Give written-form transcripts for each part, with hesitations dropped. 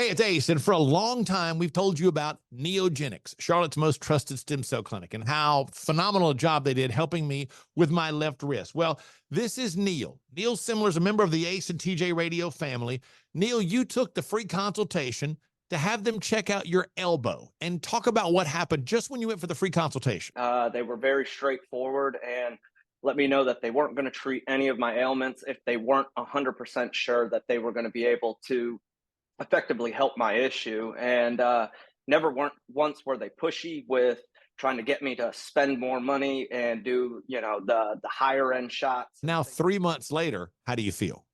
Hey, it's Ace, and for a long time, we've told you about Neogenics, Charlotte's most trusted stem cell clinic, and how phenomenal a job they did helping me with my left wrist. Well, this is Neil. Neil Simler is a member of the Ace and TJ Radio family. Neil, you took the free consultation to have them check out your elbow and talk about what happened just when you went for the free consultation. They were very straightforward and let me know that they weren't going to treat any of my ailments if they weren't 100% sure that they were going to be able to effectively help my issue. And never once were they pushy with trying to get me to spend more money and do, the higher end shots. Now, 3 months later, how do you feel?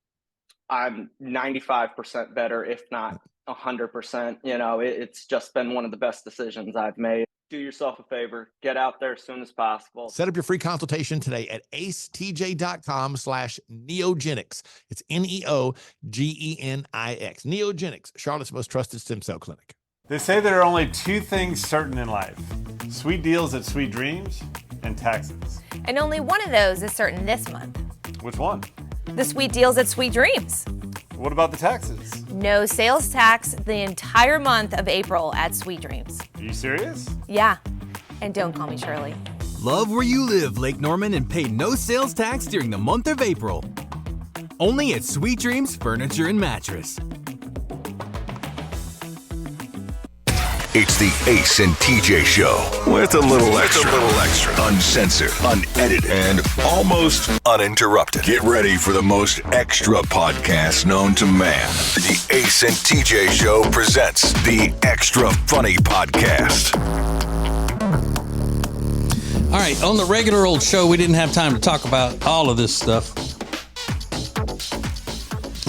I'm 95% better, if not 100%. It's just been one of the best decisions I've made. Do yourself a favor, get out there as soon as possible. Set up your free consultation today at acetj.com/neogenics. It's Neogenix. Neogenics, Charlotte's most trusted stem cell clinic. They say there are only two things certain in life: sweet deals at Sweet Dreams and taxes. And only one of those is certain this month. Which one? The sweet deals at Sweet Dreams. What about the taxes? No sales tax the entire month of April at Sweet Dreams. Are you serious? Yeah. And don't call me Shirley. Love where you live, Lake Norman, and pay no sales tax during the month of April. Only at Sweet Dreams Furniture and Mattress. It's the Ace and TJ Show with a little extra. Uncensored, unedited, and almost uninterrupted. Get ready for the most extra podcast known to man. The Ace and TJ Show presents the Extra Funny Podcast. All right, on the regular old show, we didn't have time to talk about all of this stuff.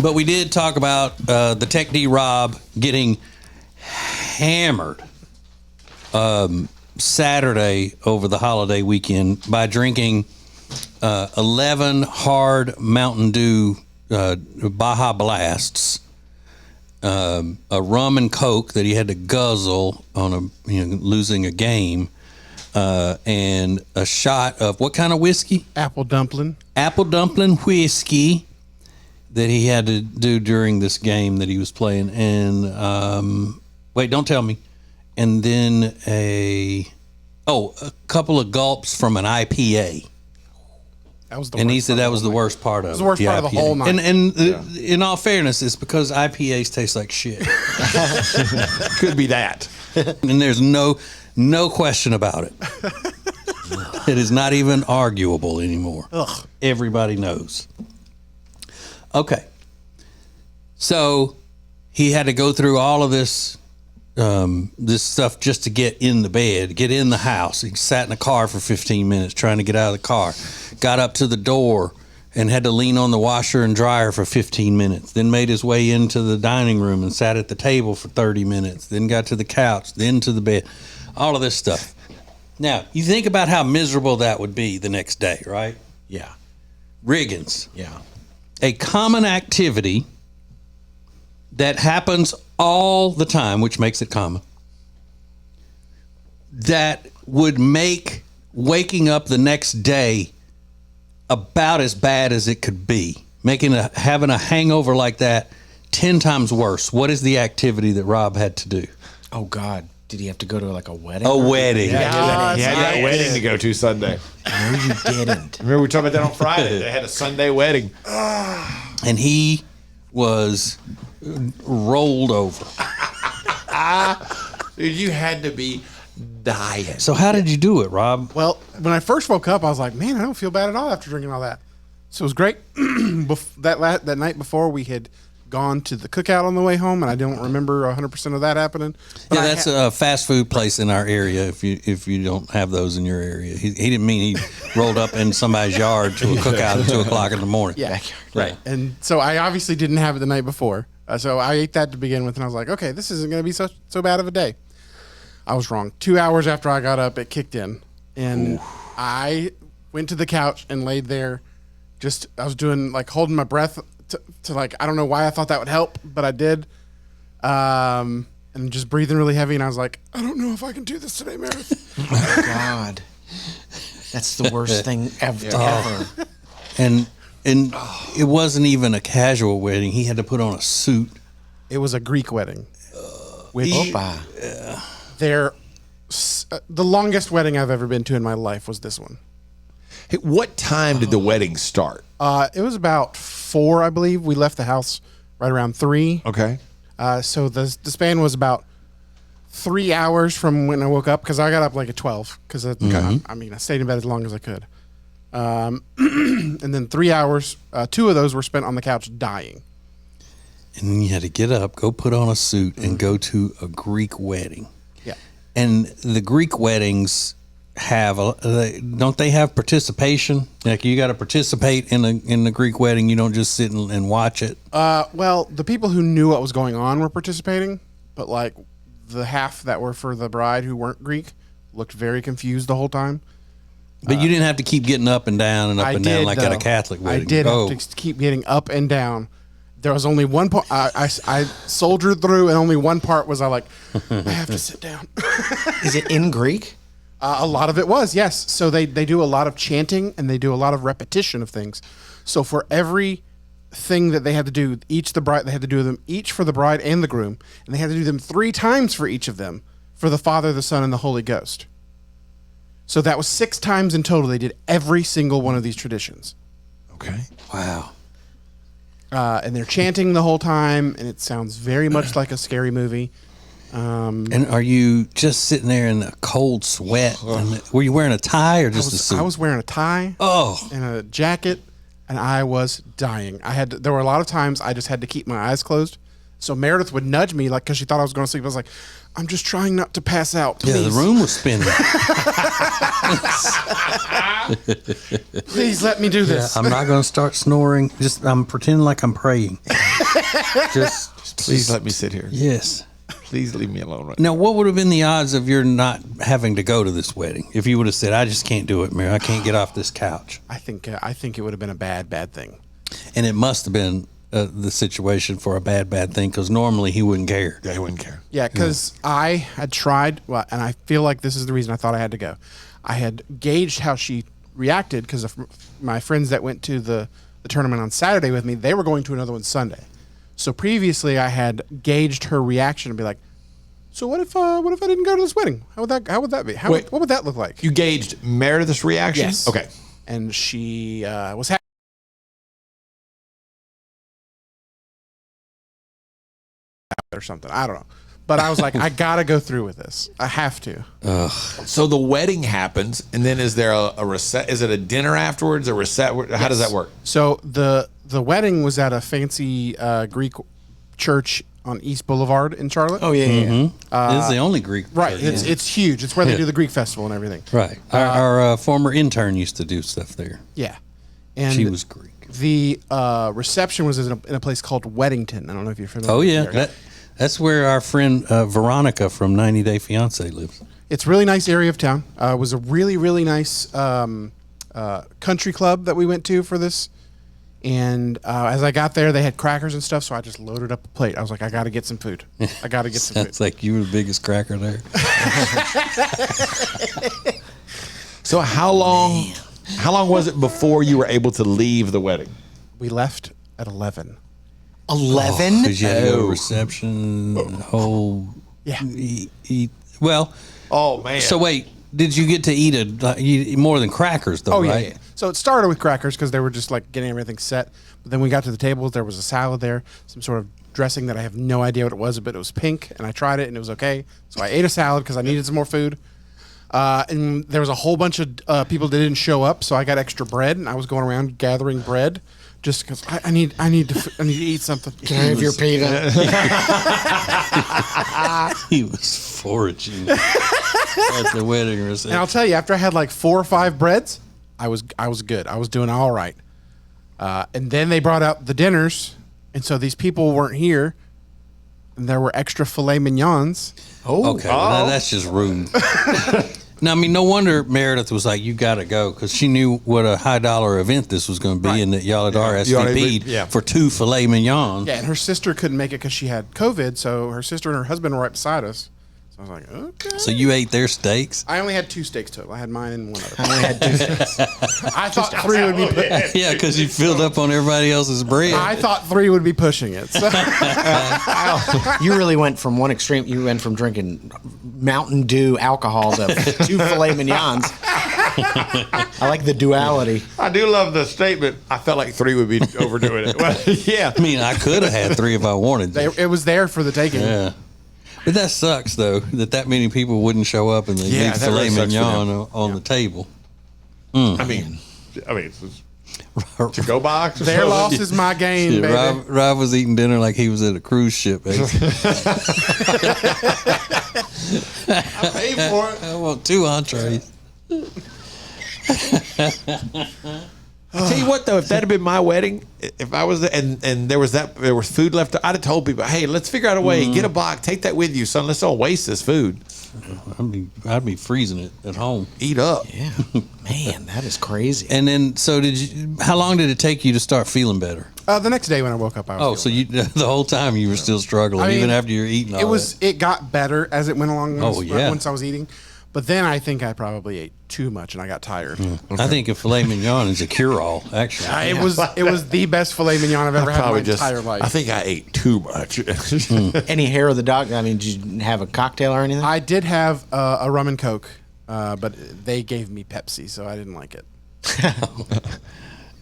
But we did talk about the Tech D Rob getting hammered Saturday over the holiday weekend by drinking 11 hard Mountain Dew Baja Blasts, a rum and Coke that he had to guzzle on losing a game, and a shot of what kind of whiskey? Apple dumpling Whiskey that he had to do during this game that he was playing. And wait, don't tell me. And then a couple of gulps from an IPA. That was the and worst he said that was the worst part of it. It was the worst part of the whole night. And in all fairness, it's because IPAs taste like shit. Could be that. And there's no question about it. It is not even arguable anymore. Ugh. Everybody knows. Okay. So he had to go through all of this stuff just to get in the bed, get in the house. He sat in the car for 15 minutes trying to get out of the car. Got up to the door and had to lean on the washer and dryer for 15 minutes. Then made his way into the dining room and sat at the table for 30 minutes. Then got to the couch, then to the bed. All of this stuff. Now, you think about how miserable that would be the next day, right? Yeah. Riggins. Yeah. A common activity that happens all the time, which makes it common, that would make waking up the next day about as bad as it could be, having a hangover like that 10 times worse. What is the activity that Rob had to do? Oh, God. Did he have to go to like a wedding? A wedding. Yeah, he had that wedding to go to Sunday. No, you didn't. Remember we talked about that on Friday. They had a Sunday wedding. And he was rolled over. Dude, you had to be dying. So how did you do it, Rob? Well, when I first woke up, I was like, man, I don't feel bad at all after drinking all that. So it was great. That night before, we had gone to the cookout on the way home, and I don't remember 100% of that happening. But yeah, that's a fast food place in our area. If you don't have those in your area, he didn't mean he rolled up in somebody's yard to a cookout at 2 o'clock in the morning. Yeah, right. And so I obviously didn't have it the night before. So I ate that to begin with, and I was like, okay, this isn't going to be so bad of a day. I was wrong. 2 hours after I got up, it kicked in, and I went to the couch and laid there. I was doing like holding my breath to like, I don't know why I thought that would help, but I did. And just breathing really heavy. And I was like, I don't know if I can do this today, Meredith. Oh my God. That's the worst thing ever. And it wasn't even a casual wedding. He had to put on a suit It was a Greek wedding, which they're the longest wedding I've ever been to in my life was this one. Hey, what time did the wedding start? It was about 4, I believe. We left the house right around 3. Okay. So the span was about 3 hours from when I woke up, because I got up like at 12, because I stayed in bed as long as I could. And then 3 hours, 2 of those were spent on the couch dying. And then you had to get up, go put on a suit, and go to a Greek wedding. Yeah. And the Greek weddings have don't they have participation? Like you got to participate in the Greek wedding. You don't just sit and watch it. Well, the people who knew what was going on were participating, but like the half that were for the bride who weren't Greek looked very confused the whole time. But you didn't have to keep getting up and down and up and down like at a Catholic wedding. I did have to keep getting up and down. There was only one part I soldiered through, and only one part was I have to sit down. Is it in Greek? A lot of it was, yes. So they do a lot of chanting, and they do a lot of repetition of things. So for every thing that they had to do, they had to do them each for the bride and the groom, and they had to do them 3 times for each of them, for the Father, the Son, and the Holy Ghost. So that was 6 times in total. They did every single one of these traditions. Okay. Wow. And they're chanting the whole time, and it sounds very much like a scary movie. And are you just sitting there in a cold sweat? And were you wearing a tie or just a suit? I was wearing a tie and a jacket, and I was dying. There were a lot of times I just had to keep my eyes closed. So Meredith would nudge me, because she thought I was going to sleep. I was like, I'm just trying not to pass out, please. Yeah, the room was spinning. Please let me do this. Yeah, I'm not going to start snoring. I'm pretending like I'm praying. Please let me sit here. Yes. Please leave me alone right now. What would have been the odds of your not having to go to this wedding if you would have said, I just can't do it, Mary. I can't get off this couch? I think it would have been a bad thing. And it must have been the situation for a bad thing, because normally he wouldn't care. Yeah, he wouldn't care. Yeah, because I had tried, and I feel like this is the reason I thought I had to go. I had gauged how she reacted, because of my friends that went to the tournament on Saturday with me, they were going to another one Sunday. So previously I had gauged her reaction and be like, so what if I didn't go to this wedding? How would that be? What would that look like? You gauged Meredith's reaction? Yes. Okay. And she was happy. Or something. I don't know. But I was like, I got to go through with this. I have to. So the wedding happens, and then is there a reset? Is it a dinner afterwards? A reset? How does that work? So the wedding was at a fancy Greek church on East Boulevard in Charlotte. Oh, yeah. It's the only Greek right. church. It's huge. It's where they do the Greek festival and everything. Right. Our former intern used to do stuff there. Yeah. And she was Greek. The reception was in a place called Weddington. I don't know if you're familiar with the area. That's where our friend Veronica from 90 Day Fiance lives. It's a really nice area of town. It was a really, really nice country club that we went to for this. And as I got there, they had crackers and stuff, so I just loaded up a plate. I was like, I got to get some food. I got to get some food. It's like you were the biggest cracker there. So how long was it before you were able to leave the wedding? We left at 11. 11? Because you had to go to reception, whole... Yeah. Eat. Well... Oh, man. So wait, did you get to eat more than crackers, though, right? Yeah. So it started with crackers because they were just like getting everything set. But then we got to the table, there was a salad there, some sort of dressing that I have no idea what it was, but it was pink, and I tried it, and it was okay. So I ate a salad because I needed some more food. And there was a whole bunch of people that didn't show up, so I got extra bread, and I was going around gathering bread just because I need to eat something. Can I have your pita? He was foraging at the wedding reception. And I'll tell you, after I had like 4 or 5 breads, I was good. I was doing all right. And then they brought out the dinners, and so these people weren't here, and there were extra filet mignons. Okay, well, that's just rude. Now, I mean, no wonder Meredith was like, you got to go, because she knew what a high-dollar event this was going to be, and that y'all had RSVP'd for 2 filet mignons. Yeah, and her sister couldn't make it because she had COVID, so her sister and her husband were right beside us. So I was like, okay. So you ate their steaks? I only had 2 steaks total. I had mine and one other. I only had 2 steaks. I thought 3 would be. Yeah, because you filled up on everybody else's bread. I thought 3 would be pushing it. So. You really went from one extreme. You went from drinking Mountain Dew alcohol to 2 filet mignons. I like the duality. I do love the statement. I felt like 3 would be overdoing it. Well, yeah. I mean, I could have had 3 if I wanted to. It was there for the taking. Yeah. But that sucks, though, that many people wouldn't show up and they leave filet mignon on the table. I mean, it's to go box. Their loss is my gain, baby. Rob was eating dinner like he was at a cruise ship. Baby. I paid for it. I want 2 entrees. I'll tell you what, though, if that had been my wedding, if I was there and there was food left, I'd have told people, hey, let's figure out a way. Get a box. Take that with you, son. Let's don't waste this food. I'd be freezing it at home. Eat up. Yeah. Man, that is crazy. And then, so how long did it take you to start feeling better? The next day when I woke up, I was so the whole time you were still struggling, even after you were eating all that. It got better as it went along once I was eating. But then I think I probably ate too much and I got tired. I think a filet mignon is a cure-all, actually. It was the best filet mignon I've ever had in my entire life. I think I ate too much. Any hair of the dog? I mean, did you have a cocktail or anything? I did have a rum and Coke, but they gave me Pepsi, so I didn't like it.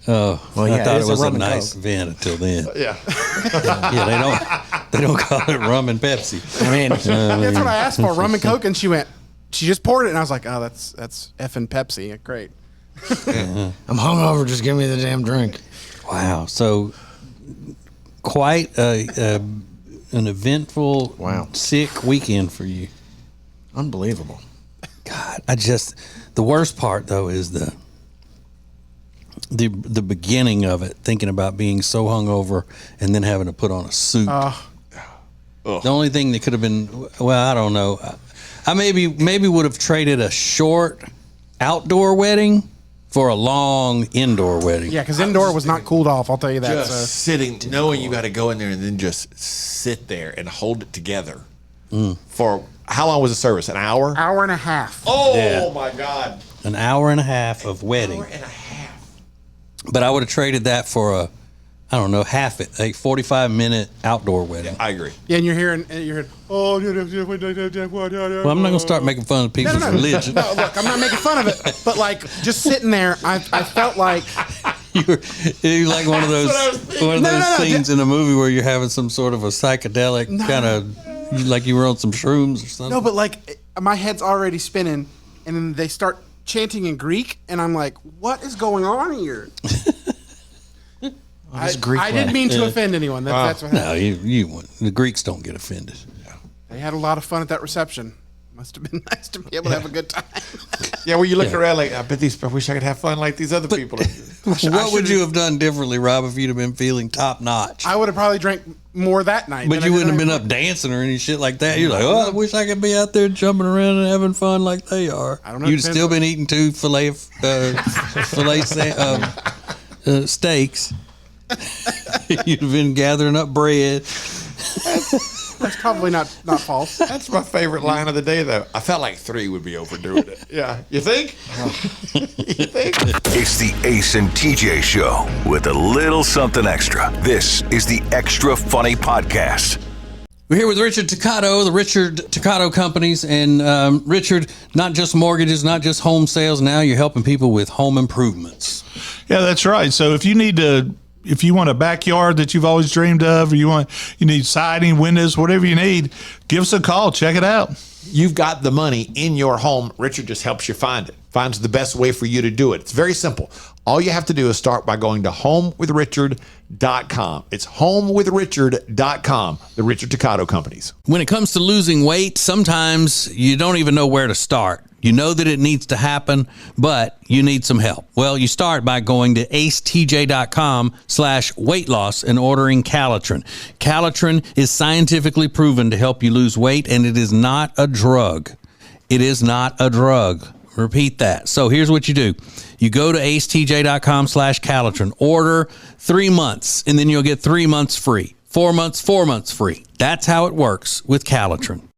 Oh, well, yeah, I thought it was a nice event until then. Yeah. Yeah, they don't call it rum and Pepsi. I mean, that's what I asked for, rum and Coke, and she just poured it, and I was like, oh, that's effing Pepsi. Great. I'm hungover. Just give me the damn drink. Wow. So quite an eventful, sick weekend for you. Unbelievable. God, the worst part, though, is the beginning of it, thinking about being so hungover and then having to put on a suit. The only thing that could have been, I don't know. I maybe would have traded a short outdoor wedding for a long indoor wedding. Yeah, because indoor was not cooled off, I'll tell you that. Just sitting, knowing you got to go in there and then just sit there and hold it together. For how long was the service? An hour? Hour and a half. Oh, my God. An hour and a half of wedding. Hour and a half. But I would have traded that for a 45-minute outdoor wedding. I agree. Yeah, and you're hearing, well, I'm not going to start making fun of people's religion. No, look, I'm not making fun of it, but like just sitting there, I felt like you're like one of those scenes in a movie where you're having some sort of a psychedelic kind of, like you were on some shrooms or something. No, but like my head's already spinning, and then they start chanting in Greek, and I'm like, what is going on here? I didn't mean to offend anyone. That's what happened. No, the Greeks don't get offended. They had a lot of fun at that reception. Must have been nice to be able to have a good time. Yeah, well, you look around like, I wish I could have fun like these other people. What would you have done differently, Rob, if you'd have been feeling top notch? I would have probably drank more that night. But you wouldn't have been up dancing or any shit like that. You're like, I wish I could be out there jumping around and having fun like they are. I don't know. You'd still been eating 2 steaks. You'd have been gathering up bread. That's probably not false. That's my favorite line of the day, though. I felt like 3 would be overdoing it. Yeah. You think? You think? It's the Ace and TJ Show with a little something extra. This is the Extra Funny Podcast. We're here with Richard Toccato, the Richard Toccato Companies. And Richard, not just mortgages, not just home sales. Now you're helping people with home improvements. Yeah, that's right. So if you want a backyard that you've always dreamed of, or you need siding, windows, whatever you need, give us a call. Check it out. You've got the money in your home. Richard just helps you find it. Finds the best way for you to do it. It's very simple. All you have to do is start by going to homewithrichard.com. It's homewithrichard.com, the Richard Toccato Companies. When it comes to losing weight, sometimes you don't even know where to start. You know that it needs to happen, but you need some help. Well, you start by going to acetj.com/weight loss and ordering Calitrin. Calitrin is scientifically proven to help you lose weight, and it is not a drug. It is not a drug. Repeat that. So here's what you do. You go to acetj.com/Calitrin, order 3 months, and then you'll get 3 months free. 4 months free. That's how it works with Calitrin.